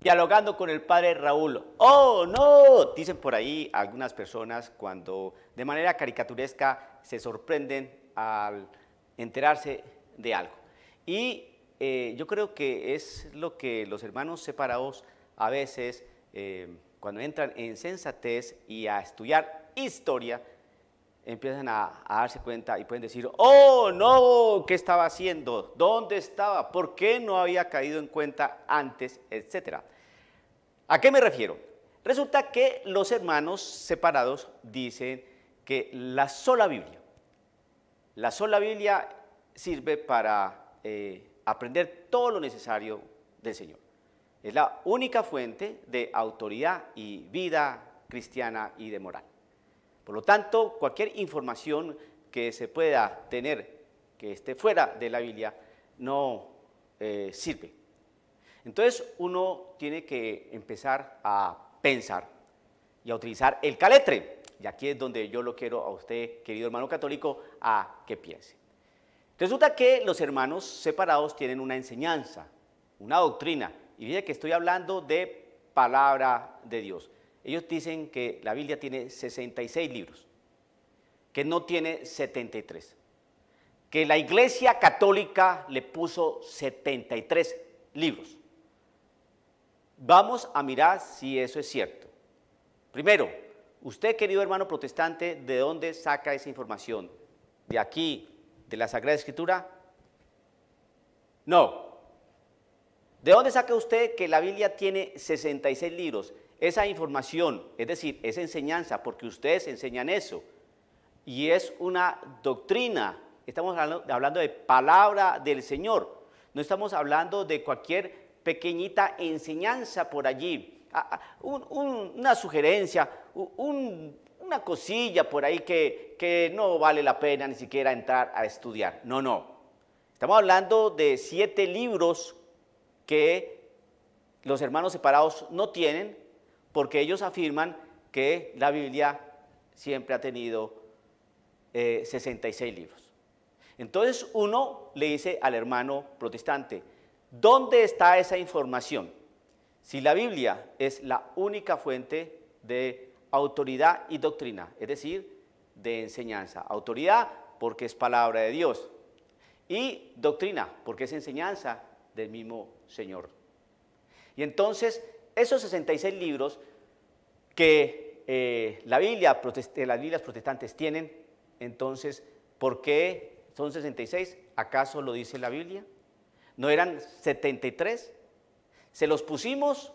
dialogando con el padre Raúl. ¡Oh, no! Dicen por ahí algunas personas cuando de manera caricaturesca se sorprenden al enterarse de algo. Y yo creo que es lo que los hermanos separados a veces, cuando entran en sensatez y a estudiar historia, empiezan a darse cuenta y pueden decir, oh no, ¿qué estaba haciendo? ¿Dónde estaba? ¿Por qué no había caído en cuenta antes? Etcétera. ¿A qué me refiero? Resulta que los hermanos separados dicen que la sola Biblia sirve para aprender todo lo necesario del Señor. Es la única fuente de autoridad y vida cristiana y de moral. Por lo tanto, cualquier información que se pueda tener que esté fuera de la Biblia no sirve. Entonces, uno tiene que empezar a pensar y a utilizar el caletre. Y aquí es donde yo lo quiero a usted, querido hermano católico, a que piense. Resulta que los hermanos separados tienen una enseñanza, una doctrina. Y fíjense que estoy hablando de palabra de Dios. Ellos dicen que la Biblia tiene 66 libros, que no tiene 73, que la Iglesia Católica le puso 73 libros. Vamos a mirar si eso es cierto. Primero, usted, querido hermano protestante, ¿de dónde saca esa información? ¿De aquí, de la Sagrada Escritura? No. ¿De dónde saca usted que la Biblia tiene 66 libros? Esa información, es decir, esa enseñanza, porque ustedes enseñan eso, y es una doctrina. Estamos hablando de palabra del Señor, no estamos hablando de cualquier pequeñita enseñanza por allí, una sugerencia, una cosilla por ahí que no vale la pena ni siquiera entrar a estudiar. No, no. Estamos hablando de 7 libros que los hermanos separados no tienen, porque ellos afirman que la Biblia siempre ha tenido 66 libros. Entonces uno le dice al hermano protestante, ¿dónde está esa información? Si la Biblia es la única fuente de autoridad y doctrina, es decir, de enseñanza. Autoridad porque es palabra de Dios y doctrina porque es enseñanza del mismo Señor. Y entonces esos 66 libros que las Biblias protestantes tienen, entonces, ¿por qué son 66? ¿Acaso lo dice la Biblia? ¿No eran 73? ¿Se los pusimos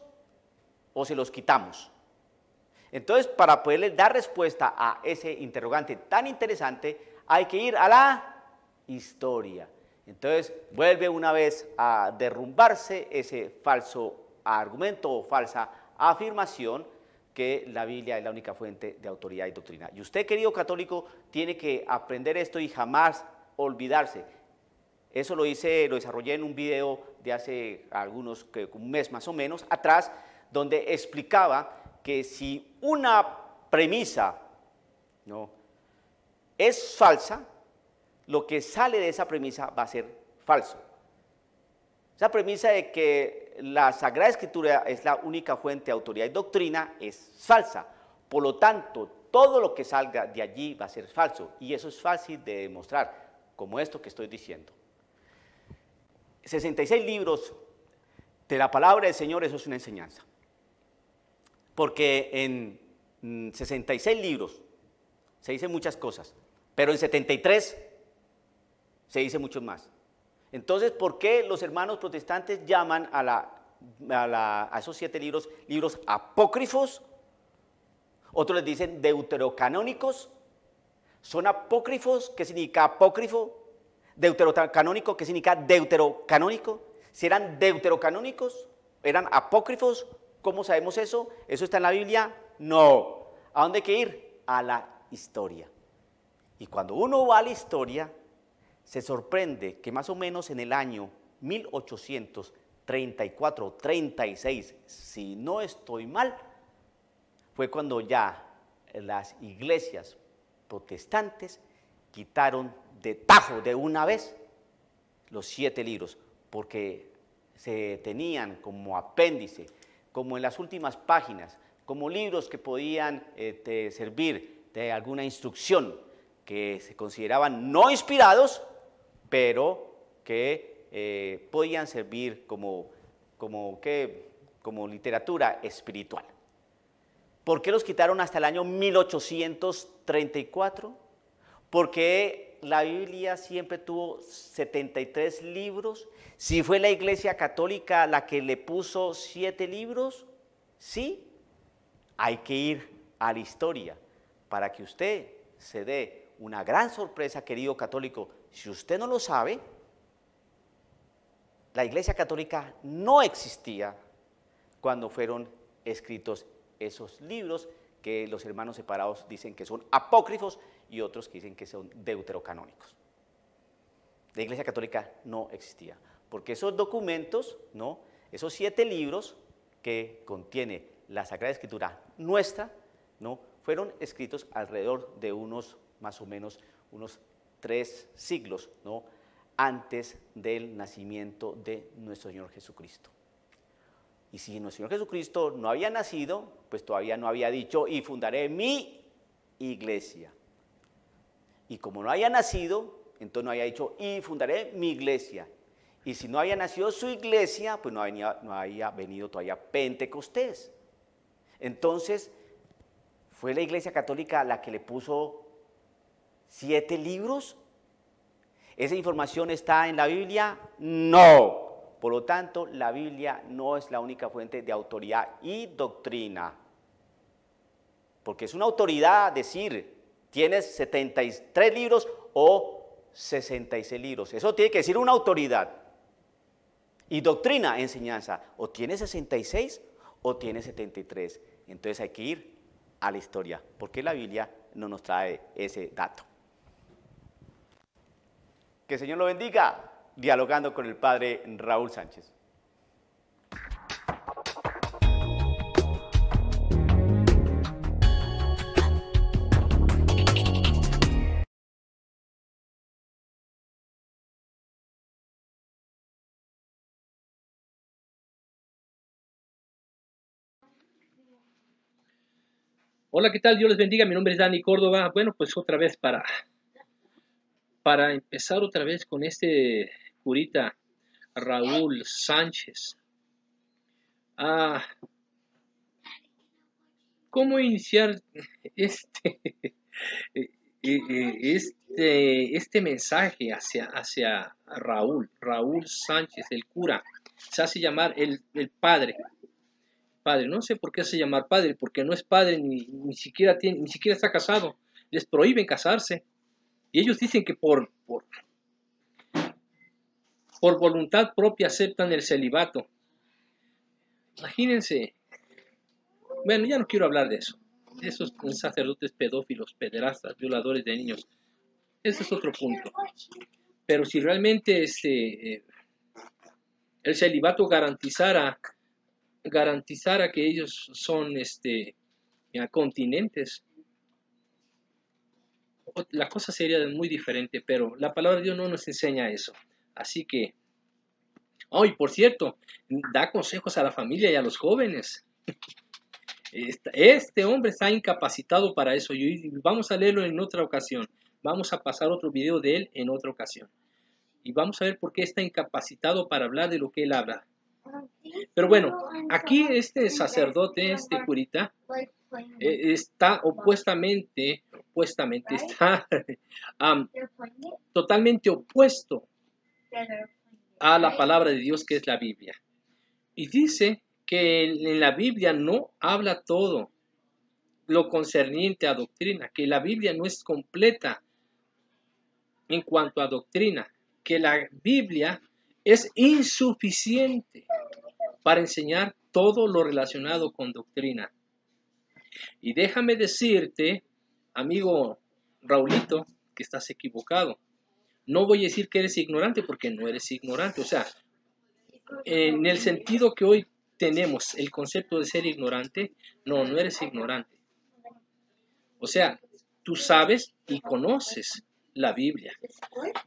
o se los quitamos? Entonces, para poderles dar respuesta a ese interrogante tan interesante, hay que ir a la historia. Entonces, vuelve una vez a derrumbarse ese falso argumento o falsa afirmación que la Biblia es la única fuente de autoridad y doctrina. Y usted, querido católico, tiene que aprender esto y jamás olvidarse. Eso lo desarrollé en un video de hace un mes más o menos atrás, donde explicaba que si una premisa no es falsa, lo que sale de esa premisa va a ser falso. Esa premisa de que la Sagrada Escritura es la única fuente de autoridad y doctrina es falsa. Por lo tanto, todo lo que salga de allí va a ser falso. Y eso es fácil de demostrar, como esto que estoy diciendo. 66 libros de la palabra del Señor, eso es una enseñanza. Porque en 66 libros se dicen muchas cosas, pero en 73 se dice mucho más. Entonces, ¿por qué los hermanos protestantes llaman a esos 7 libros, libros apócrifos? Otros les dicen deuterocanónicos. ¿Son apócrifos? ¿Qué significa apócrifo? ¿Deuterocanónico? ¿Qué significa deuterocanónico? Si eran deuterocanónicos, eran apócrifos, ¿cómo sabemos eso? ¿Eso está en la Biblia? No. ¿A dónde hay que ir? A la historia. Y cuando uno va a la historia, se sorprende que más o menos en el año 1834-36, si no estoy mal, fue cuando ya las iglesias protestantes quitaron de tajo, de una vez, los 7 libros, porque se tenían como apéndice como en las últimas páginas, como libros que podían servir de alguna instrucción, que se consideraban no inspirados, pero que podían servir como literatura espiritual. ¿Por qué los quitaron hasta el año 1834? Porque la Biblia siempre tuvo 73 libros. ¿Sí fue la Iglesia Católica la que le puso 7 libros? Sí. Hay que ir a la historia para que usted se dé una gran sorpresa, querido católico. Si usted no lo sabe, la Iglesia Católica no existía cuando fueron escritos esos libros que los hermanos separados dicen que son apócrifos y otros que dicen que son deuterocanónicos. La Iglesia Católica no existía, porque esos documentos, ¿no?, esos 7 libros que contiene la Sagrada Escritura nuestra, ¿no?, fueron escritos alrededor de más o menos unos 3 siglos, ¿no?, antes del nacimiento de nuestro Señor Jesucristo. Y si nuestro Señor Jesucristo no había nacido, pues todavía no había dicho, y fundaré mi iglesia. Y como no había nacido, entonces no había dicho, y fundaré mi iglesia. Y si no había nacido su iglesia, pues no había venido todavía Pentecostés. Entonces, ¿fue la Iglesia Católica la que le puso 7 libros? ¿Esa información está en la Biblia? No. Por lo tanto, la Biblia no es la única fuente de autoridad y doctrina. Porque es una autoridad decir, tienes 73 libros o 66 libros. Eso tiene que decir una autoridad. Y doctrina, enseñanza, o tienes 66 o tienes 73. Entonces hay que ir a la historia, porque la Biblia no nos trae ese dato. Que el Señor lo bendiga, dialogando con el Padre Raúl Sánchez. Hola, ¿qué tal? Dios les bendiga. Mi nombre es Dani Córdoba. Bueno, pues otra vez para empezar otra vez con este curita Raúl Sánchez. ¿Cómo iniciar este mensaje hacia Raúl Sánchez, el cura? Se hace llamar el padre. Padre, no sé por qué se llama padre, porque no es padre, ni siquiera está casado. Les prohíben casarse. Y ellos dicen que por voluntad propia aceptan el celibato. Imagínense. Bueno, ya no quiero hablar de eso. Esos sacerdotes pedófilos, pederastas, violadores de niños. Ese es otro punto. Pero si realmente el celibato garantizara que ellos son continentes, la cosa sería muy diferente, pero la palabra de Dios no nos enseña eso. Así que, y por cierto, da consejos a la familia y a los jóvenes. Este hombre está incapacitado para eso y vamos a leerlo en otra ocasión. Vamos a pasar otro video de él en otra ocasión. Y vamos a ver por qué está incapacitado para hablar de lo que él habla. Pero bueno, aquí este sacerdote, este curita, está está totalmente opuesto a la palabra de Dios, que es la Biblia. Y dice que en la Biblia no habla todo lo concerniente a doctrina, que la Biblia no es completa en cuanto a doctrina, que la Biblia es insuficiente para enseñar todo lo relacionado con doctrina. Y déjame decirte, amigo Raulito, que estás equivocado. No voy a decir que eres ignorante, porque no eres ignorante. O sea, en el sentido que hoy tenemos el concepto de ser ignorante, no eres ignorante. O sea, tú sabes y conoces la Biblia.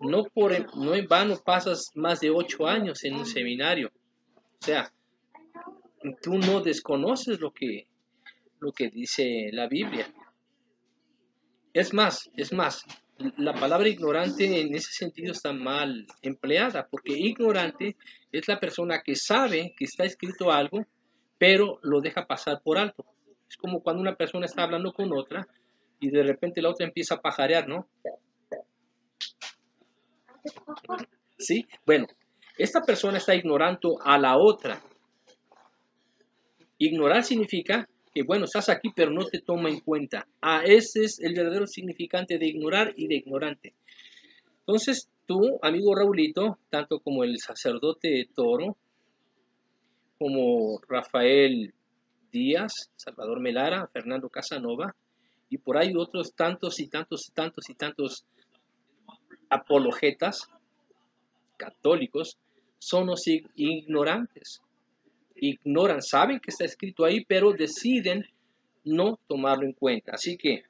No en vano pasas más de 8 años en un seminario. O sea, tú no desconoces lo que dice la Biblia. Es más, la palabra ignorante en ese sentido está mal empleada, porque ignorante es la persona que sabe que está escrito algo, pero lo deja pasar por alto. Es como cuando una persona está hablando con otra y de repente la otra empieza a pajarear, ¿no? ¿Sí? Bueno, esta persona está ignorando a la otra. Ignorar significa que, bueno, estás aquí, pero no te toma en cuenta. Ese es el verdadero significante de ignorar y de ignorante. Entonces, tú, amigo Raulito, tanto como el sacerdote Toro, como Rafael Díaz, Salvador Melara, Fernando Casanova, y por ahí otros tantos y tantos y tantos y tantos apologetas católicos, son los ignorantes. Ignoran, saben que está escrito ahí, pero deciden no tomarlo en cuenta. Así que,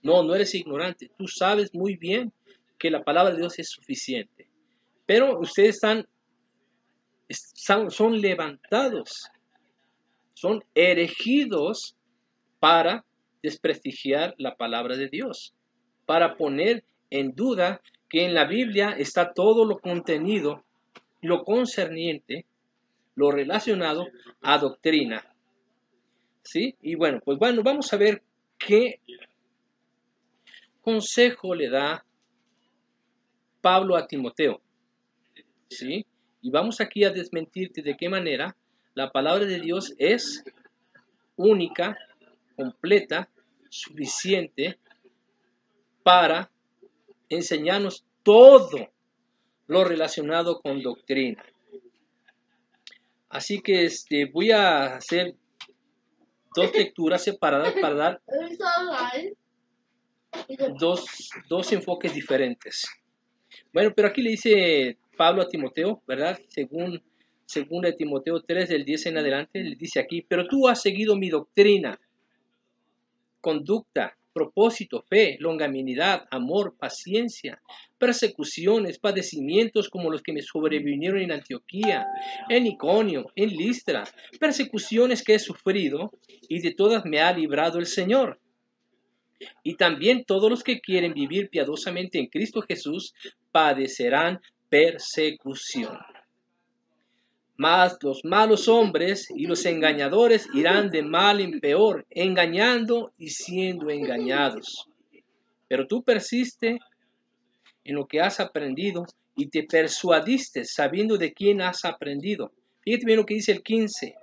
no eres ignorante. Tú sabes muy bien que la palabra de Dios es suficiente. Pero ustedes son levantados, son erigidos para desprestigiar la palabra de Dios, para poner en duda que en la Biblia está todo lo contenido, lo concerniente, lo relacionado a doctrina. ¿Sí? Y bueno, pues bueno, vamos a ver qué consejo le da Pablo a Timoteo. ¿Sí? Y vamos aquí a desmentirte de qué manera la palabra de Dios es única, completa, suficiente para enseñarnos todo lo relacionado con doctrina. Así que voy a hacer dos lecturas separadas para dar dos enfoques diferentes. Bueno, pero aquí le dice Pablo a Timoteo, ¿verdad? Según de Timoteo 3, del 10 en adelante, le dice aquí, pero tú has seguido mi doctrina, conducta, propósito, fe, longanimidad, amor, paciencia, persecuciones, padecimientos como los que me sobrevinieron en Antioquía, en Iconio, en Listra, persecuciones que he sufrido y de todas me ha librado el Señor. Y también todos los que quieren vivir piadosamente en Cristo Jesús padecerán persecución. Mas los malos hombres y los engañadores irán de mal en peor, engañando y siendo engañados. Pero tú persiste en lo que has aprendido y te persuadiste sabiendo de quién has aprendido. Fíjate bien lo que dice el 15.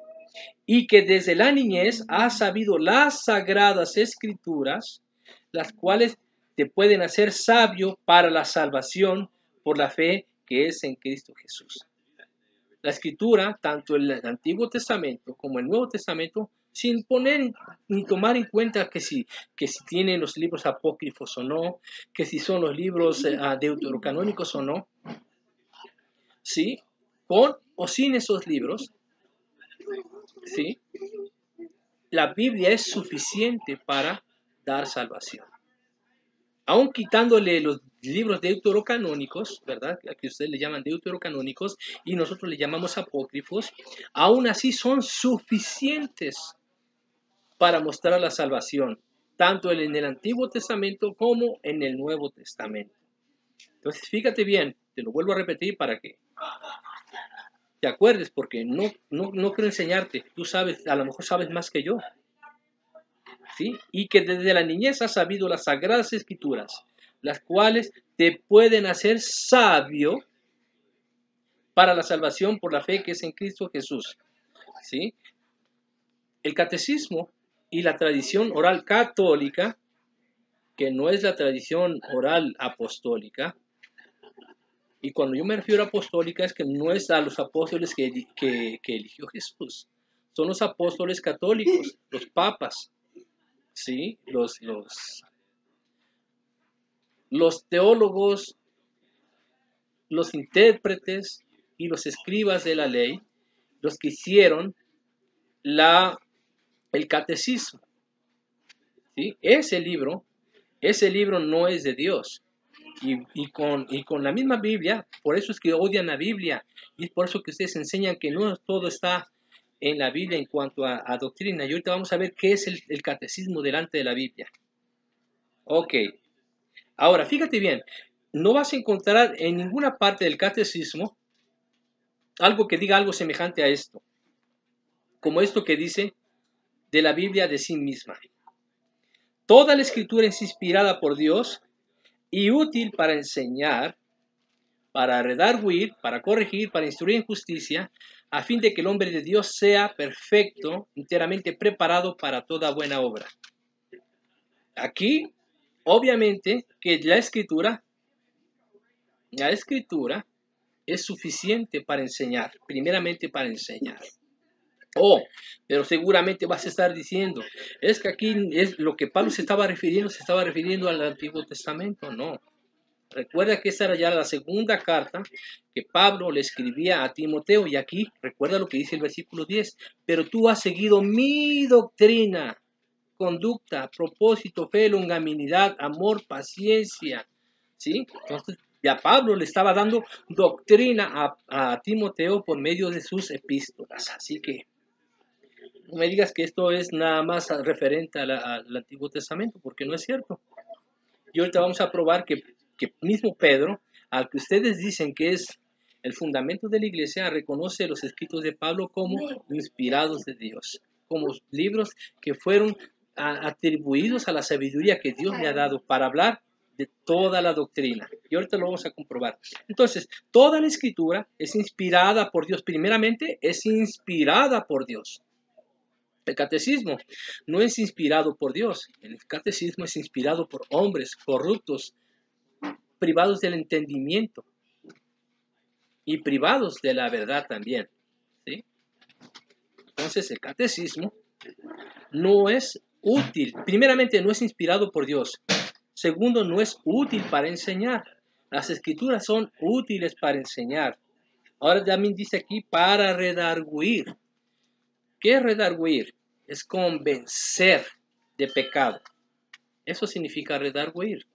Y que desde la niñez has sabido las sagradas escrituras, las cuales te pueden hacer sabio para la salvación por la fe que es en Cristo Jesús. La escritura, tanto el Antiguo Testamento como el Nuevo Testamento, sin poner ni tomar en cuenta que si tienen los libros apócrifos o no, que si son los libros deuterocanónicos o no, ¿sí? Con o sin esos libros, ¿sí? La Biblia es suficiente para dar salvación. Aún quitándole los libros deuterocanónicos, ¿verdad? Que ustedes le llaman deuterocanónicos y nosotros le llamamos apócrifos, aún así son suficientes para mostrar la salvación, tanto en el Antiguo Testamento como en el Nuevo Testamento. Entonces, fíjate bien, te lo vuelvo a repetir para que te acuerdes, porque no quiero enseñarte, tú sabes, a lo mejor sabes más que yo. ¿Sí? Y que desde la niñez has sabido las sagradas escrituras, las cuales te pueden hacer sabio para la salvación por la fe que es en Cristo Jesús. ¿Sí? El catecismo y la tradición oral católica, que no es la tradición oral apostólica, y cuando yo me refiero a apostólica es que no es a los apóstoles que eligió Jesús, son los apóstoles católicos, los papas, ¿sí? Los teólogos, los intérpretes y los escribas de la ley, los que hicieron el catecismo. ¿Sí? Ese libro no es de Dios. Y con la misma Biblia, por eso es que odian la Biblia. Y es por eso que ustedes enseñan que no todo está en la Biblia en cuanto a doctrina. Y ahorita vamos a ver qué es el catecismo delante de la Biblia. Ok. Ahora, fíjate bien. No vas a encontrar en ninguna parte del catecismo algo que diga algo semejante a esto. Como esto que dice de la Biblia de sí misma. Toda la escritura es inspirada por Dios y útil para enseñar, para redarguir, para corregir, para instruir en justicia, a fin de que el hombre de Dios sea perfecto, enteramente preparado para toda buena obra. Aquí, obviamente, que la escritura es suficiente para enseñar, primeramente para enseñar. Oh, pero seguramente vas a estar diciendo, es que aquí es lo que Pablo se estaba refiriendo al Antiguo Testamento. No. Recuerda que esa era ya la segunda carta que Pablo le escribía a Timoteo, y aquí recuerda lo que dice el versículo 10, pero tú has seguido mi doctrina, conducta, propósito, fe, longanimidad, amor, paciencia, ¿sí? Entonces ya Pablo le estaba dando doctrina a Timoteo por medio de sus epístolas, así que no me digas que esto es nada más referente al Antiguo Testamento, porque no es cierto. Y ahorita vamos a probar que mismo Pedro, al que ustedes dicen que es el fundamento de la iglesia, reconoce los escritos de Pablo como inspirados de Dios, como libros que fueron atribuidos a la sabiduría que Dios le ha dado para hablar de toda la doctrina. Y ahorita lo vamos a comprobar. Entonces, toda la escritura es inspirada por Dios. Primeramente, es inspirada por Dios. El catecismo no es inspirado por Dios. El catecismo es inspirado por hombres corruptos, privados del entendimiento y privados de la verdad también, ¿sí? Entonces el catecismo no es útil. Primeramente, no es inspirado por Dios. Segundo, no es útil para enseñar. Las escrituras son útiles para enseñar. Ahora también dice aquí para redarguir. ¿Qué es redarguir? Es convencer de pecado. Eso significa redarguir,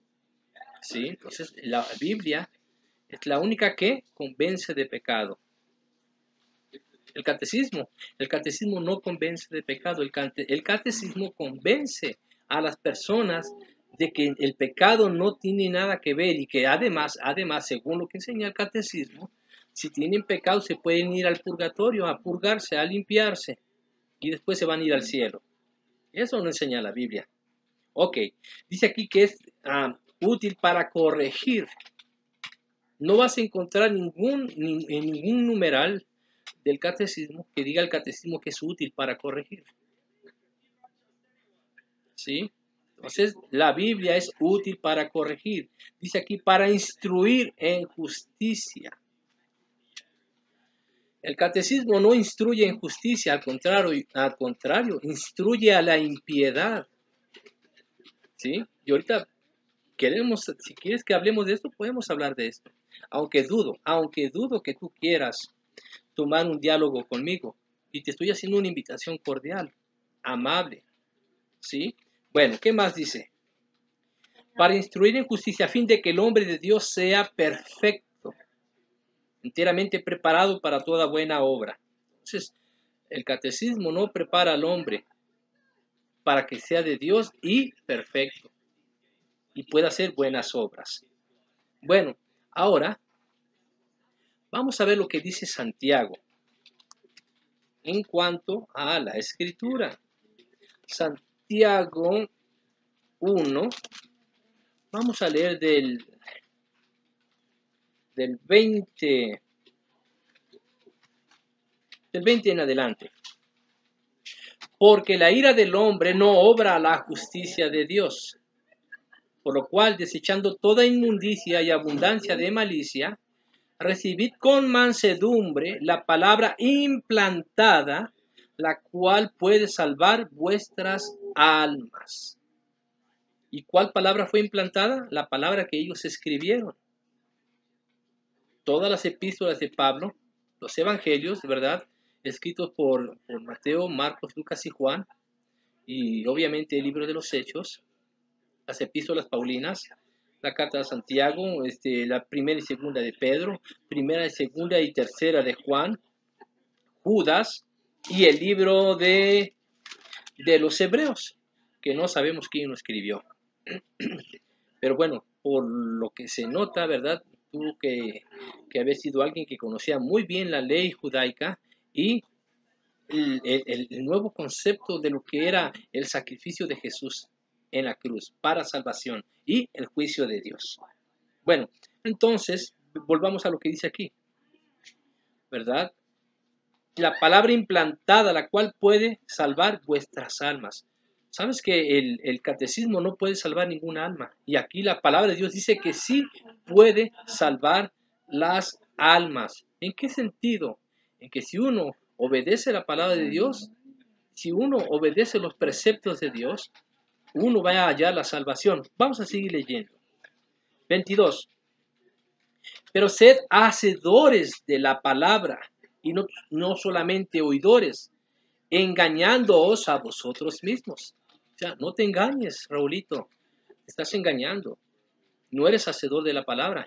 ¿sí? Entonces la Biblia es la única que convence de pecado. El catecismo no convence de pecado. El catecismo convence a las personas de que el pecado no tiene nada que ver y que además, según lo que enseña el catecismo, si tienen pecado se pueden ir al purgatorio a purgarse, a limpiarse y después se van a ir al cielo. Eso no enseña la Biblia. Ok, dice aquí que es útil para corregir. No vas a encontrar en ningún numeral del catecismo que diga el catecismo que es útil para corregir. ¿Sí? Entonces, la Biblia es útil para corregir. Dice aquí, para instruir en justicia. El catecismo no instruye en justicia, al contrario, instruye a la impiedad. ¿Sí? Y ahorita si quieres que hablemos de esto, podemos hablar de esto. Aunque dudo que tú quieras tomar un diálogo conmigo. Y te estoy haciendo una invitación cordial, amable. ¿Sí? Bueno, ¿qué más dice? Para instruir en justicia a fin de que el hombre de Dios sea perfecto, enteramente preparado para toda buena obra. Entonces, el catecismo no prepara al hombre para que sea de Dios y perfecto y pueda hacer buenas obras. Bueno, ahora vamos a ver lo que dice Santiago en cuanto a la escritura. Santiago 1, vamos a leer del 20 en adelante. Porque la ira del hombre no obra la justicia de Dios. Por lo cual, desechando toda inmundicia y abundancia de malicia, recibid con mansedumbre la palabra implantada, la cual puede salvar vuestras almas. ¿Y cuál palabra fue implantada? La palabra que ellos escribieron. Todas las epístolas de Pablo, los evangelios, ¿verdad?, escritos por Mateo, Marcos, Lucas y Juan, y obviamente el libro de los Hechos, las epístolas paulinas, la carta de Santiago, la primera y segunda de Pedro, primera y segunda y tercera de Juan, Judas y el libro de los Hebreos, que no sabemos quién lo escribió. Pero bueno, por lo que se nota, ¿verdad? Tuvo que haber sido alguien que conocía muy bien la ley judaica y el nuevo concepto de lo que era el sacrificio de Jesús en la cruz para salvación y el juicio de Dios. Bueno, entonces, volvamos a lo que dice aquí, ¿verdad? La palabra implantada, la cual puede salvar vuestras almas. Sabes que el catecismo no puede salvar ninguna alma. Y aquí la palabra de Dios dice que sí puede salvar las almas. ¿En qué sentido? En que si uno obedece la palabra de Dios, si uno obedece los preceptos de Dios, uno va a hallar la salvación. Vamos a seguir leyendo. 22. Pero sed hacedores de la palabra y no solamente oidores, engañándoos a vosotros mismos. O sea, no te engañes, Raulito, te estás engañando. No eres hacedor de la palabra,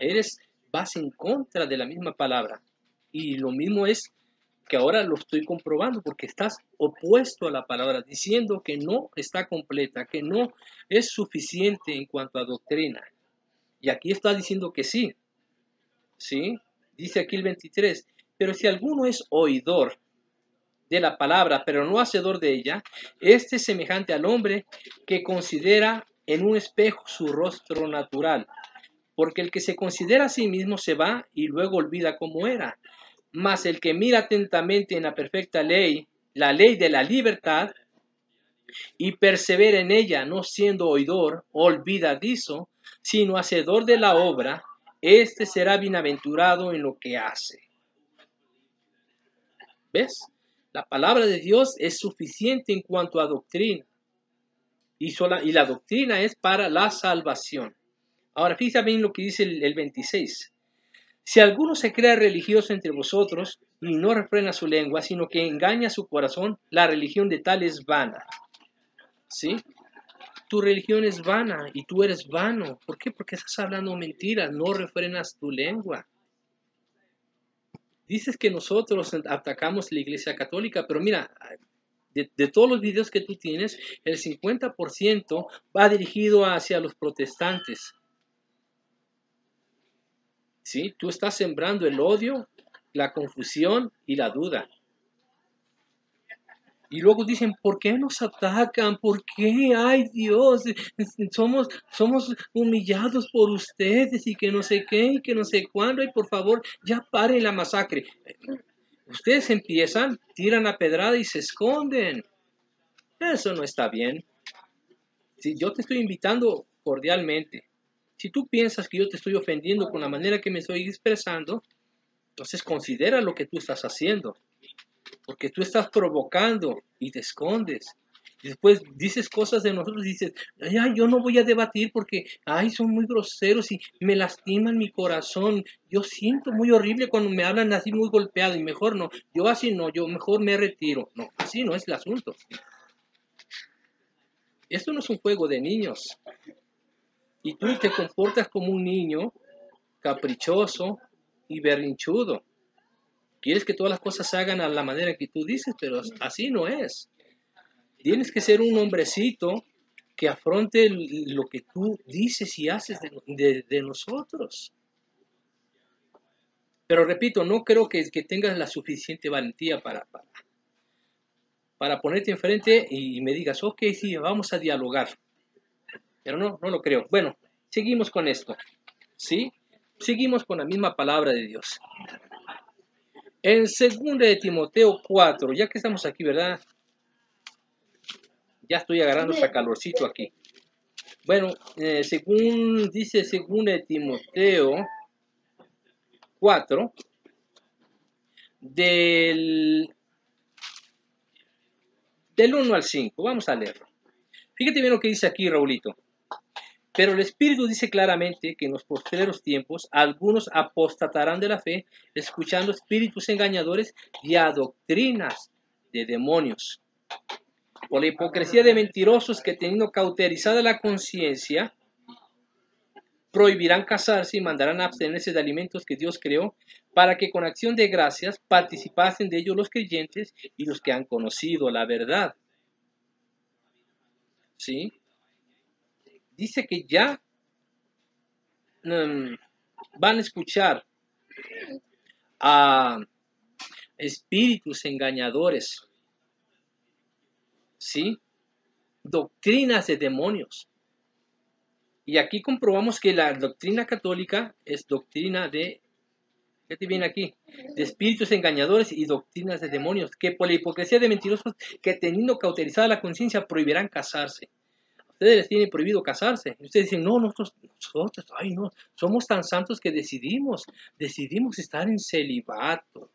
vas en contra de la misma palabra. Y lo mismo es que ahora lo estoy comprobando porque estás opuesto a la palabra, diciendo que no está completa, que no es suficiente en cuanto a doctrina. Y aquí está diciendo que sí. ¿Sí? Dice aquí el 23, pero si alguno es oidor de la palabra, pero no hacedor de ella, este es semejante al hombre que considera en un espejo su rostro natural, porque el que se considera a sí mismo se va y luego olvida cómo era, mas el que mira atentamente en la perfecta ley, la ley de la libertad, y persevera en ella, no siendo oidor, olvidadizo, sino hacedor de la obra, este será bienaventurado en lo que hace. ¿Ves? La palabra de Dios es suficiente en cuanto a doctrina. Y la doctrina es para la salvación. Ahora, fíjate bien lo que dice el 26. Si alguno se crea religioso entre vosotros y no refrena su lengua, sino que engaña su corazón, la religión de tal es vana. ¿Sí? Tu religión es vana y tú eres vano. ¿Por qué? Porque estás hablando mentiras, no refrenas tu lengua. Dices que nosotros atacamos la Iglesia Católica, pero mira, de todos los videos que tú tienes, el 50% va dirigido hacia los protestantes. ¿Sí? Tú estás sembrando el odio, la confusión y la duda. Y luego dicen, ¿por qué nos atacan? ¿Por qué? ¡Ay, Dios! Somos humillados por ustedes y que no sé qué y que no sé cuándo. Y por favor, ya paren la masacre. Ustedes empiezan, tiran la pedrada y se esconden. Eso no está bien. Si yo te estoy invitando cordialmente, si tú piensas que yo te estoy ofendiendo con la manera que me estoy expresando, entonces considera lo que tú estás haciendo. Porque tú estás provocando y te escondes. Y después dices cosas de nosotros y dices, ay, yo no voy a debatir porque, ay, son muy groseros y me lastiman mi corazón. Yo siento muy horrible cuando me hablan así muy golpeado y mejor no. Yo así no, yo mejor me retiro. No, así no es el asunto. Esto no es un juego de niños. Y tú te comportas como un niño caprichoso y berrinchudo. Quieres que todas las cosas se hagan a la manera que tú dices, pero así no es. Tienes que ser un hombrecito que afronte lo que tú dices y haces de nosotros. Pero repito, no creo que tengas la suficiente valentía para ponerte enfrente y me digas, ok, sí, vamos a dialogar. Pero no lo creo. Bueno, seguimos con esto. ¿Sí? Seguimos con la misma palabra de Dios. En 2 de Timoteo 4, ya que estamos aquí, ¿verdad? Ya estoy agarrando hasta calorcito aquí. Bueno, según dice 2 de Timoteo 4, del 1 al 5, vamos a leerlo. Fíjate bien lo que dice aquí, Raulito. Pero el Espíritu dice claramente que en los postreros tiempos algunos apostatarán de la fe, escuchando espíritus engañadores y a doctrinas de demonios. Por la hipocresía de mentirosos que teniendo cauterizada la conciencia, prohibirán casarse y mandarán a abstenerse de alimentos que Dios creó, para que con acción de gracias participasen de ellos los creyentes y los que han conocido la verdad. ¿Sí? Dice que ya van a escuchar a espíritus engañadores, ¿sí? Doctrinas de demonios. Y aquí comprobamos que la doctrina católica es doctrina de, fíjate bien aquí, de espíritus engañadores y doctrinas de demonios, que por la hipocresía de mentirosos que teniendo cauterizada la conciencia prohibirán casarse. Ustedes les tienen prohibido casarse. Y ustedes dicen, no, nosotros, ay no, somos tan santos que decidimos estar en celibato.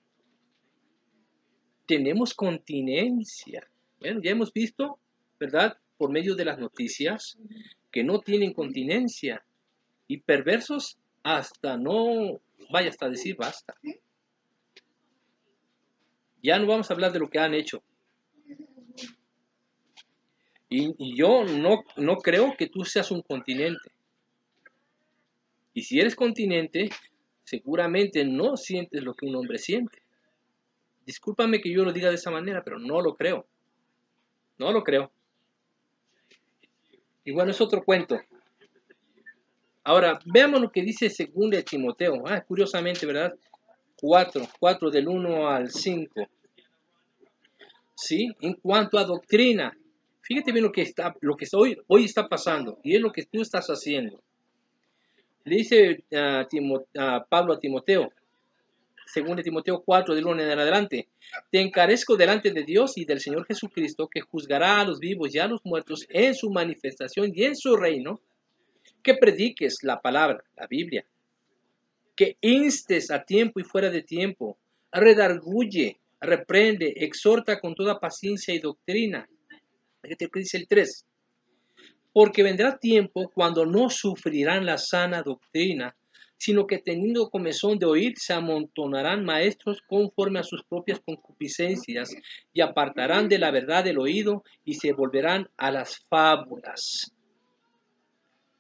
Tenemos continencia. Bueno, ya hemos visto, ¿verdad? Por medio de las noticias, que no tienen continencia. Y perversos hasta no, vaya hasta decir basta. Ya no vamos a hablar de lo que han hecho. Y yo no creo que tú seas un continente. Y si eres continente, seguramente no sientes lo que un hombre siente. Discúlpame que yo lo diga de esa manera, pero no lo creo. No lo creo. Y bueno, es otro cuento. Ahora, veamos lo que dice 2 de Timoteo. Curiosamente, ¿verdad? 4 del 1 al 5. ¿Sí? En cuanto a doctrina, fíjate bien lo que hoy está pasando y es lo que tú estás haciendo. Le dice Pablo a Timoteo, 2 de Timoteo 4 del 1 en adelante, te encarezco delante de Dios y del Señor Jesucristo, que juzgará a los vivos y a los muertos en su manifestación y en su reino, que prediques la palabra, la Biblia, que instes a tiempo y fuera de tiempo, redarguye, reprende, exhorta con toda paciencia y doctrina. Fíjate lo que dice el 3. Porque vendrá tiempo cuando no sufrirán la sana doctrina, sino que teniendo comezón de oír, se amontonarán maestros conforme a sus propias concupiscencias, y apartarán de la verdad el oído, y se volverán a las fábulas.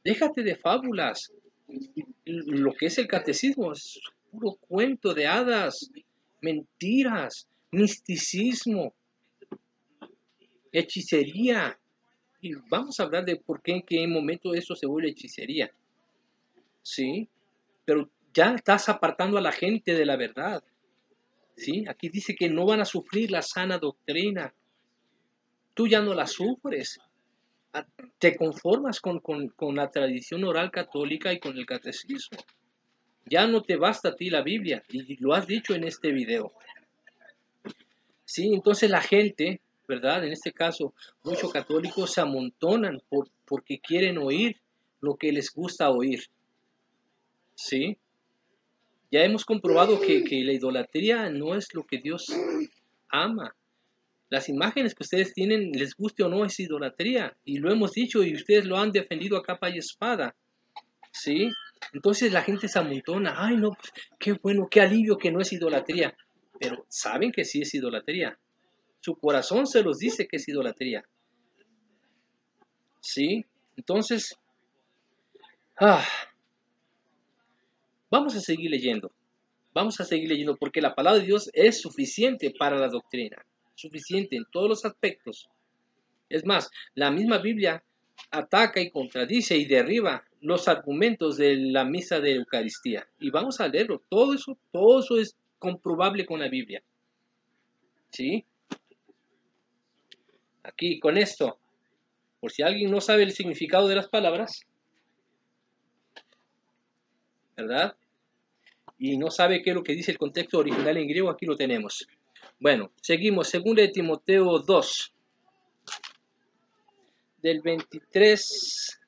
Déjate de fábulas. Lo que es el catecismo es puro cuento de hadas, mentiras, misticismo, hechicería. Y vamos a hablar de por qué, en qué momento eso se vuelve hechicería. ¿Sí? Pero ya estás apartando a la gente de la verdad. ¿Sí? Aquí dice que no van a sufrir la sana doctrina. Tú ya no la sufres. Te conformas con la tradición oral católica y con el catecismo. Ya no te basta a ti la Biblia. Y lo has dicho en este video. ¿Sí? Entonces la gente, ¿verdad? En este caso, muchos católicos se amontonan porque quieren oír lo que les gusta oír. ¿Sí? Ya hemos comprobado que la idolatría no es lo que Dios ama. Las imágenes que ustedes tienen, les guste o no, es idolatría. Y lo hemos dicho y ustedes lo han defendido a capa y espada. ¿Sí? Entonces la gente se amontona. Ay, no, pues, qué bueno, qué alivio que no es idolatría. Pero saben que sí es idolatría. Su corazón se los dice que es idolatría. ¿Sí? Entonces, vamos a seguir leyendo. Vamos a seguir leyendo porque la palabra de Dios es suficiente para la doctrina. Suficiente en todos los aspectos. Es más, la misma Biblia ataca y contradice y derriba los argumentos de la misa de Eucaristía. Y vamos a leerlo. Todo eso es comprobable con la Biblia. ¿Sí? Aquí, con esto, por si alguien no sabe el significado de las palabras, ¿verdad? Y no sabe qué es lo que dice el contexto original en griego, aquí lo tenemos. Bueno, seguimos. 2 de Timoteo 2, del 23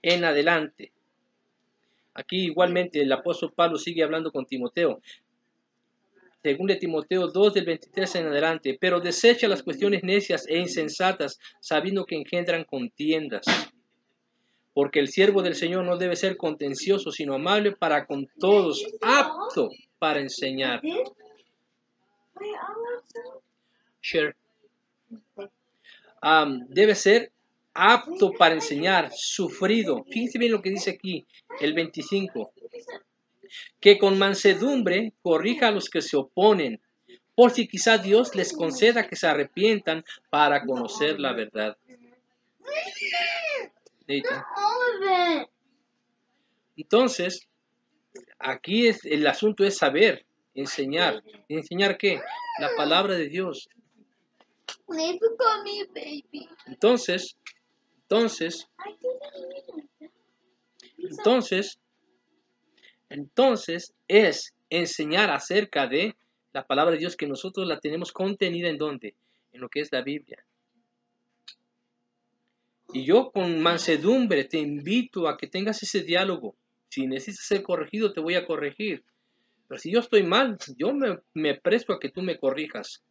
en adelante. Aquí igualmente el apóstol Pablo sigue hablando con Timoteo. 2 de Timoteo 2, del 23 en adelante. Pero desecha las cuestiones necias e insensatas, sabiendo que engendran contiendas. Porque el siervo del Señor no debe ser contencioso, sino amable para con todos, apto para enseñar. Debe ser apto para enseñar, sufrido. Fíjense bien lo que dice aquí, el 25. Que con mansedumbre corrija a los que se oponen, por si quizá Dios les conceda que se arrepientan para conocer la verdad. Entonces, aquí el asunto es saber, enseñar. ¿Enseñar qué? La palabra de Dios. Entonces, es enseñar acerca de la palabra de Dios, que nosotros la tenemos contenida ¿en dónde? En lo que es la Biblia. Y yo con mansedumbre te invito a que tengas ese diálogo. Si necesitas ser corregido, te voy a corregir. Pero si yo estoy mal, yo me presto a que tú me corrijas.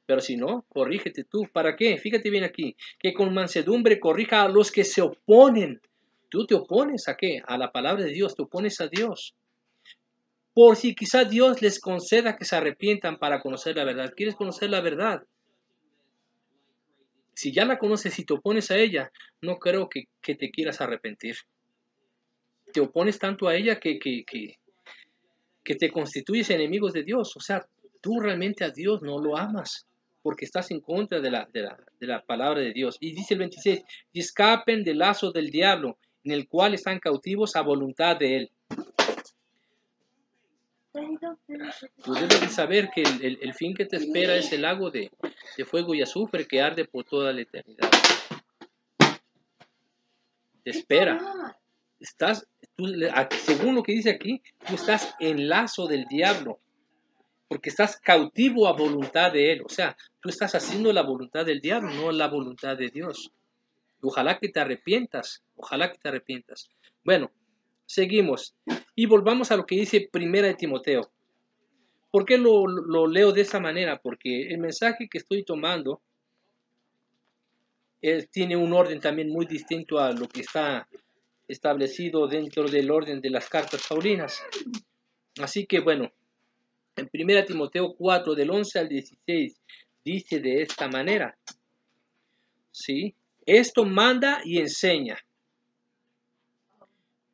Pero si no, corrígete tú. ¿Para qué? Fíjate bien aquí. Que con mansedumbre corrija a los que se oponen. ¿Tú te opones a qué? A la palabra de Dios, te opones a Dios. Por si quizá Dios les conceda que se arrepientan para conocer la verdad. ¿Quieres conocer la verdad? Si ya la conoces y te opones a ella, no creo que te quieras arrepentir. Te opones tanto a ella que te constituyes enemigos de Dios. O sea, tú realmente a Dios no lo amas, porque estás en contra de la palabra de Dios. Y dice el 26, y escapen del lazo del diablo, en el cual están cautivos a voluntad de él. Tú debes de saber que el fin que te espera es el lago de fuego y azufre que arde por toda la eternidad. Te espera. Según lo que dice aquí, tú estás en lazo del diablo, porque estás cautivo a voluntad de él. O sea, tú estás haciendo la voluntad del diablo, no la voluntad de Dios. Ojalá que te arrepientas. Ojalá que te arrepientas. Bueno, seguimos. Y volvamos a lo que dice Primera de Timoteo. ¿Por qué lo leo de esa manera? Porque el mensaje que estoy tomando tiene un orden también muy distinto a lo que está establecido dentro del orden de las cartas paulinas. Así que bueno, en 1 Timoteo 4, del 11 al 16, dice de esta manera, ¿sí? Esto manda y enseña.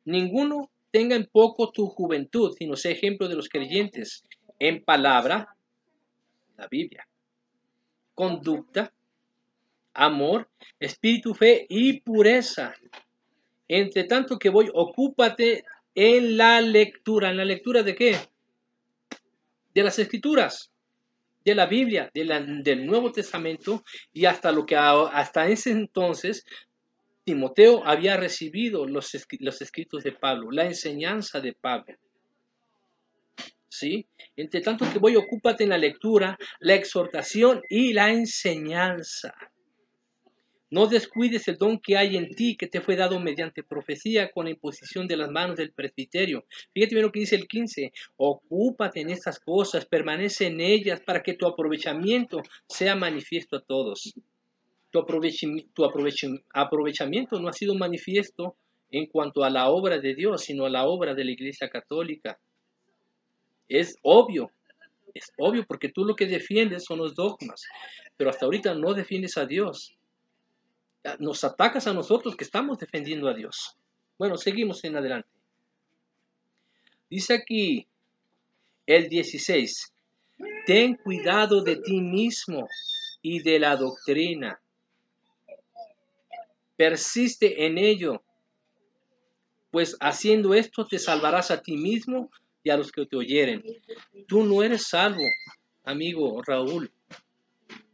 Ninguno tenga en poco tu juventud, sino sea ejemplo de los creyentes, en palabra, la Biblia, conducta, amor, espíritu, fe y pureza. Entre tanto que voy, ocúpate en la lectura. ¿En la lectura de qué? De las Escrituras, de la Biblia, del Nuevo Testamento, y hasta ese entonces Timoteo había recibido los escritos de Pablo, la enseñanza de Pablo. ¿Sí? Entre tanto que voy, ocúpate en la lectura, la exhortación y la enseñanza. No descuides el don que hay en ti, que te fue dado mediante profecía con la imposición de las manos del presbiterio. Fíjate bien lo que dice el 15. Ocúpate en estas cosas, permanece en ellas para que tu aprovechamiento sea manifiesto a todos. Tu aprovechamiento no ha sido manifiesto en cuanto a la obra de Dios, sino a la obra de la Iglesia Católica. Es obvio porque tú lo que defiendes son los dogmas, pero hasta ahorita no defiendes a Dios. Nos atacas a nosotros que estamos defendiendo a Dios. Bueno, seguimos en adelante. Dice aquí el 16. Ten cuidado de ti mismo y de la doctrina. Persiste en ello, pues haciendo esto te salvarás a ti mismo y a los que te oyeren. Tú no eres salvo, amigo Raúl.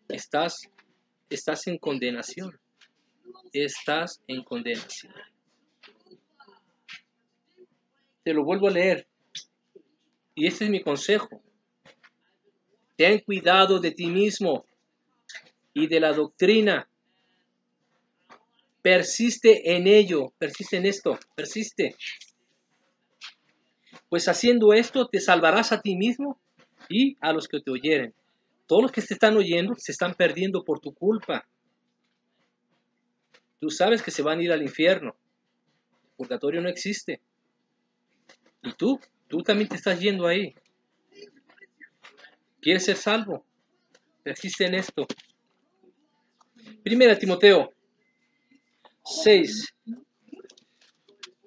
Estás en condenación. Estás en condenación. Te lo vuelvo a leer. Y este es mi consejo. Ten cuidado de ti mismo y de la doctrina. Persiste en ello. Persiste en esto. Persiste. Pues haciendo esto te salvarás a ti mismo y a los que te oyeren. Todos los que te están oyendo se están perdiendo por tu culpa. Tú sabes que se van a ir al infierno. El purgatorio no existe. Y tú también te estás yendo ahí. ¿Quieres ser salvo? Persiste en esto. Primera Timoteo 6,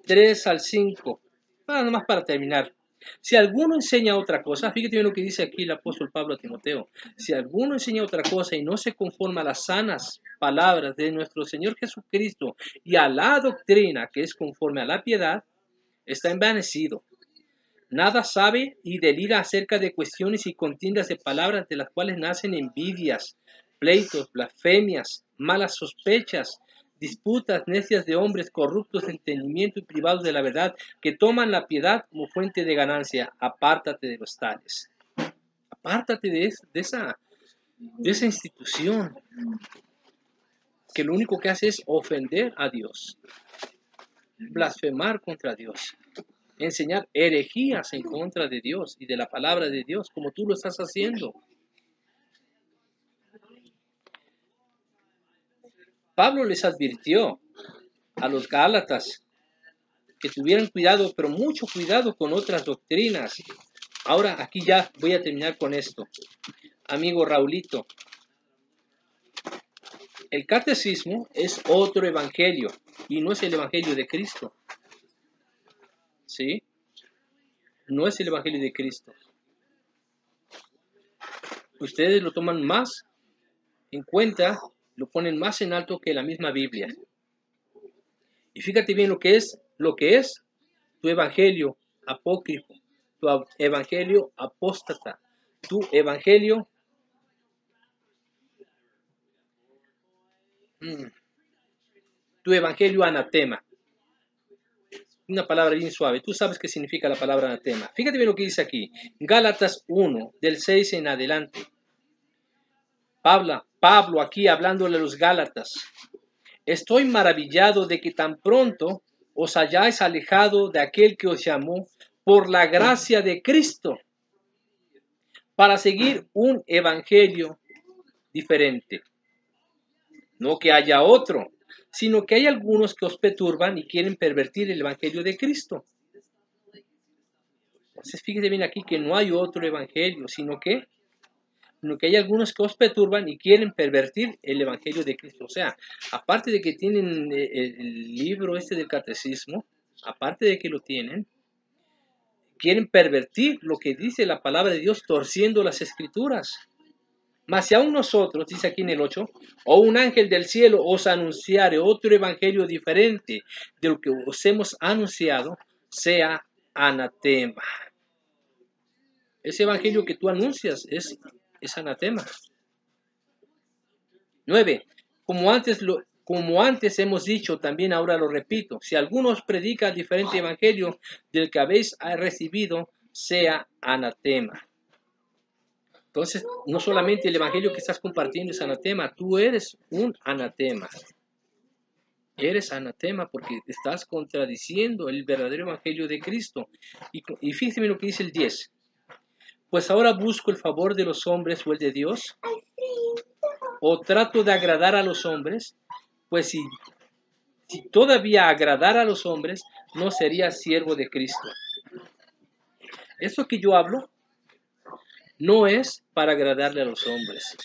3 al 5. Nada más para terminar. Si alguno enseña otra cosa, fíjate bien lo que dice aquí el apóstol Pablo a Timoteo. Si alguno enseña otra cosa y no se conforma a las sanas palabras de nuestro Señor Jesucristo y a la doctrina que es conforme a la piedad, está envanecido. Nada sabe y delira acerca de cuestiones y contiendas de palabras de las cuales nacen envidias, pleitos, blasfemias, malas sospechas, disputas necias de hombres corruptos de entendimiento y privados de la verdad, que toman la piedad como fuente de ganancia. Apártate de los tales. Apártate de esa institución que lo único que hace es ofender a Dios, blasfemar contra Dios, enseñar herejías en contra de Dios y de la palabra de Dios, como tú lo estás haciendo. Pablo les advirtió a los Gálatas que tuvieran cuidado, pero mucho cuidado con otras doctrinas. Ahora, aquí ya voy a terminar con esto. Amigo Raulito, el catecismo es otro evangelio y no es el evangelio de Cristo. ¿Sí? No es el evangelio de Cristo. Ustedes lo toman más en cuenta, lo ponen más en alto que la misma Biblia. Y fíjate bien lo que es tu evangelio apócrifo, tu evangelio apóstata, tu evangelio anatema. Una palabra bien suave. Tú sabes qué significa la palabra anatema. Fíjate bien lo que dice aquí. Gálatas 1, del 6 en adelante. Pablo aquí hablándole a los Gálatas. Estoy maravillado de que tan pronto os hayáis alejado de aquel que os llamó por la gracia de Cristo para seguir un evangelio diferente. No que haya otro, sino que hay algunos que os perturban y quieren pervertir el evangelio de Cristo. Entonces fíjese bien aquí que no hay otro evangelio, sino que hay algunos que os perturban y quieren pervertir el evangelio de Cristo. O sea, aparte de que tienen el libro este del catecismo, aparte de que lo tienen, quieren pervertir lo que dice la palabra de Dios torciendo las escrituras. Mas si aún nosotros, dice aquí en el 8, o un ángel del cielo os anunciare otro evangelio diferente de lo que os hemos anunciado, sea anatema. Ese evangelio que tú anuncias es anatema. 9. Como antes hemos dicho, también ahora lo repito, si alguno os predica diferente evangelio del que habéis recibido, sea anatema. Entonces, no solamente el evangelio que estás compartiendo es anatema, tú eres un anatema. Eres anatema porque estás contradiciendo el verdadero evangelio de Cristo. Y fíjense lo que dice el 10. Pues ahora busco el favor de los hombres o el de Dios, o trato de agradar a los hombres, pues si todavía agradara a los hombres, no sería siervo de Cristo. Esto que yo hablo no es para agradarle a los hombres.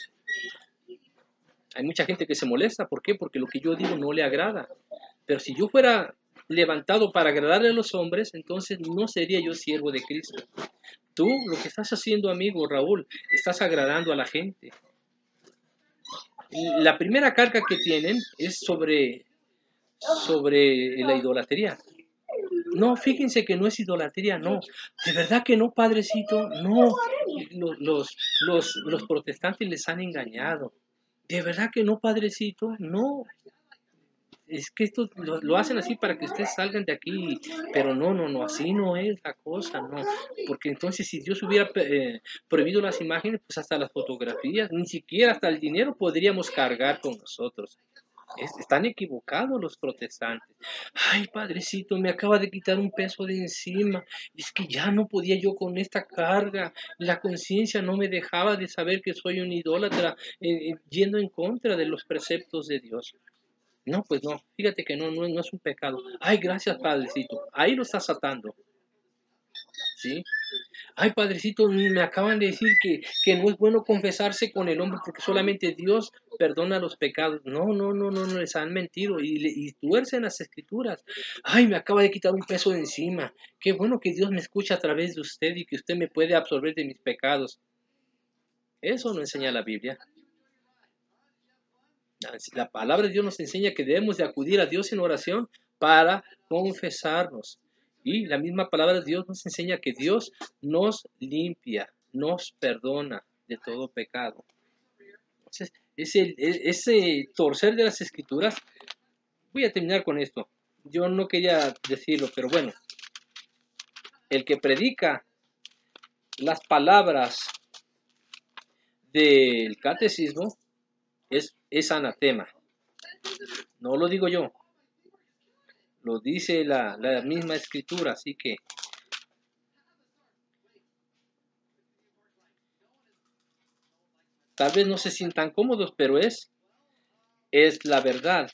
Hay mucha gente que se molesta. ¿Por qué? Porque lo que yo digo no le agrada. Pero si yo fuera levantado para agradarle a los hombres, entonces no sería yo siervo de Cristo. Tú lo que estás haciendo, amigo Raúl, estás agradando a la gente. La primera carga que tienen es sobre la idolatría. No, fíjense que no es idolatría, no. De verdad que no, padrecito, no. Los protestantes les han engañado. De verdad que no, padrecito, no. Es que esto lo hacen así para que ustedes salgan de aquí, pero no, así no es la cosa, no. Porque entonces si Dios hubiera prohibido las imágenes, pues hasta las fotografías, ni siquiera hasta el dinero podríamos cargar con nosotros. Están equivocados los protestantes. Ay, padrecito, me acaba de quitar un peso de encima. Es que ya no podía yo con esta carga. La conciencia no me dejaba de saber que soy un idólatra, yendo en contra de los preceptos de Dios. No, pues no, fíjate que no es un pecado. Ay, gracias, padrecito. Ahí lo estás atando. ¿sí? Ay, padrecito, me acaban de decir que no es bueno confesarse con el hombre porque solamente Dios perdona los pecados. No, no, no, no, no les han mentido y tuercen las escrituras. Ay, me acaba de quitar un peso de encima. Qué bueno que Dios me escucha a través de usted y que usted me puede absorber de mis pecados. Eso no enseña la Biblia. La palabra de Dios nos enseña que debemos de acudir a Dios en oración para confesarnos. Y la misma palabra de Dios nos enseña que Dios nos limpia, nos perdona de todo pecado. Entonces, ese torcer de las escrituras, voy a terminar con esto. Yo no quería decirlo, pero bueno, el que predica las palabras del catecismo es anatema. No lo digo yo, lo dice la misma escritura, así que tal vez no se sientan cómodos, pero es la verdad.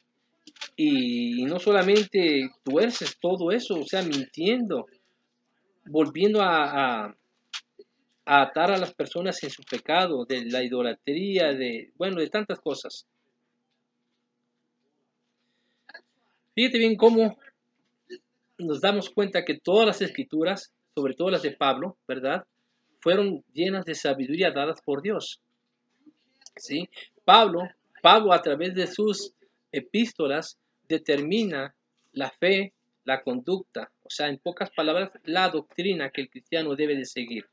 Y no solamente tuerces todo eso, o sea, mintiendo, volviendo a atar a las personas en su pecado, de la idolatría, de tantas cosas. Fíjate bien cómo nos damos cuenta que todas las escrituras, sobre todo las de Pablo, ¿verdad?, fueron llenas de sabiduría dadas por Dios. ¿Sí? Pablo a través de sus epístolas determina la fe, la conducta, o sea, en pocas palabras, la doctrina que el cristiano debe de seguir.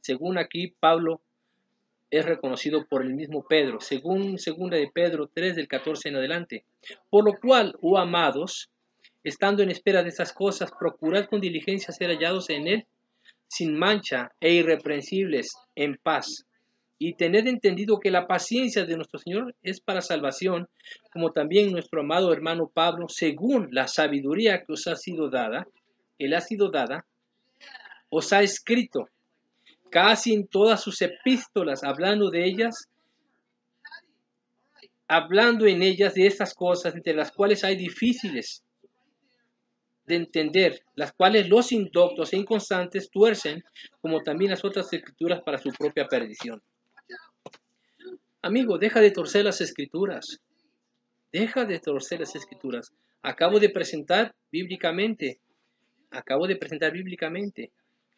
Según aquí, Pablo es reconocido por el mismo Pedro, según 2 de Pedro 3 del 14 en adelante. Por lo cual, oh amados, estando en espera de estas cosas, procurad con diligencia ser hallados en él, sin mancha e irreprensibles, en paz. Y tened entendido que la paciencia de nuestro Señor es para salvación, como también nuestro amado hermano Pablo, según la sabiduría que os ha sido dada, os ha escrito, casi en todas sus epístolas, hablando en ellas de estas cosas, entre las cuales hay difíciles de entender, las cuales los indoctos e inconstantes tuercen, como también las otras escrituras para su propia perdición. Amigo, deja de torcer las escrituras. Deja de torcer las escrituras. Acabo de presentar bíblicamente.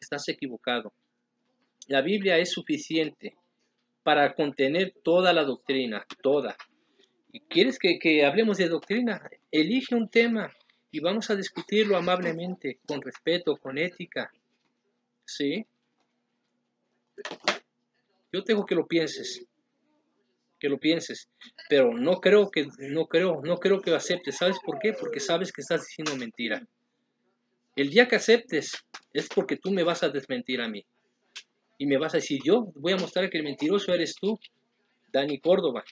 Estás equivocado. La Biblia es suficiente para contener toda la doctrina, toda. ¿Y quieres que hablemos de doctrina? Elige un tema y vamos a discutirlo amablemente, con respeto, con ética. ¿Sí? Yo tengo que lo pienses. Pero no creo que lo aceptes. ¿Sabes por qué? Porque sabes que estás diciendo mentira. El día que aceptes es porque tú me vas a desmentir a mí. Y me vas a decir, yo voy a mostrar que el mentiroso eres tú, Dani Córdoba.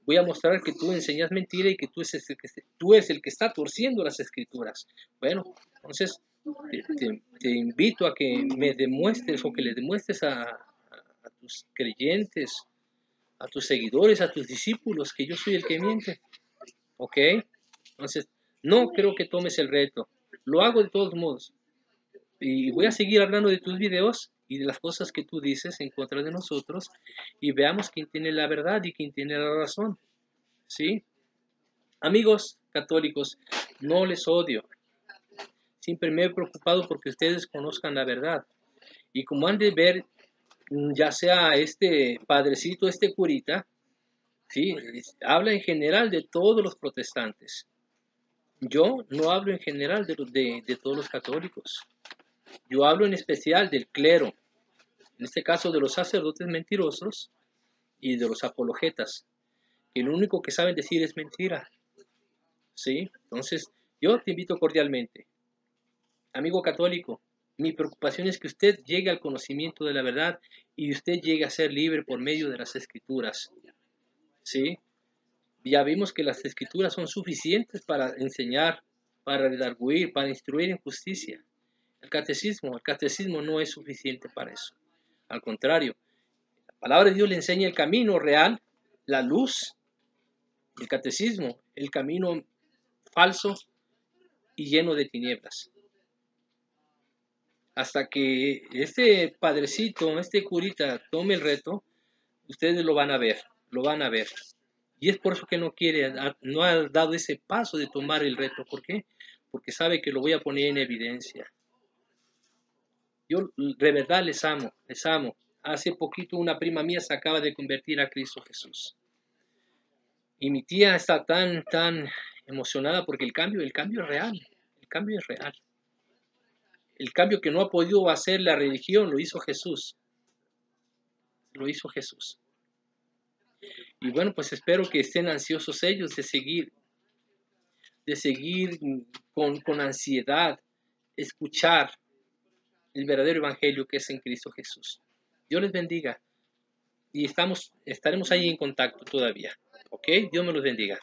Voy a mostrar que tú enseñas mentira y que tú eres el que está torciendo las escrituras. Bueno, entonces te invito a que me demuestres o que le demuestres a tus creyentes, a tus seguidores, a tus discípulos, que yo soy el que miente. ¿Ok? Entonces, no creo que tomes el reto. Lo hago de todos modos. Y voy a seguir hablando de tus videos y de las cosas que tú dices en contra de nosotros y veamos quién tiene la verdad y quién tiene la razón. ¿Sí? Amigos católicos, no les odio. Siempre me he preocupado porque ustedes conozcan la verdad. Y como han de ver, ya sea este padrecito, este curita, ¿sí?, habla en general de todos los protestantes. Yo no hablo en general de todos los católicos. Yo hablo en especial del clero, en este caso de los sacerdotes mentirosos y de los apologetas, que lo único que saben decir es mentira. ¿Sí? Entonces, yo te invito cordialmente, amigo católico, mi preocupación es que usted llegue al conocimiento de la verdad y usted llegue a ser libre por medio de las escrituras. ¿Sí? Ya vimos que las escrituras son suficientes para enseñar, para redarguir, para instruir en justicia. El catecismo no es suficiente para eso. Al contrario, la palabra de Dios le enseña el camino real, la luz. El catecismo, el camino falso y lleno de tinieblas. hasta que este padrecito, este curita tome el reto, ustedes lo van a ver, lo van a ver. Y es por eso que no quiere, no ha dado ese paso de tomar el reto. ¿Por qué? Porque sabe que lo voy a poner en evidencia. Yo de verdad les amo, les amo. Hace poquito una prima mía se acaba de convertir a Cristo Jesús. Y mi tía está tan emocionada porque el cambio es real. El cambio es real. El cambio que no ha podido hacer la religión lo hizo Jesús. Lo hizo Jesús. Y bueno, pues espero que estén ansiosos ellos de seguir con ansiedad, escuchar el verdadero evangelio que es en Cristo Jesús. Dios les bendiga y estaremos ahí en contacto todavía. ¿Ok? Dios me los bendiga.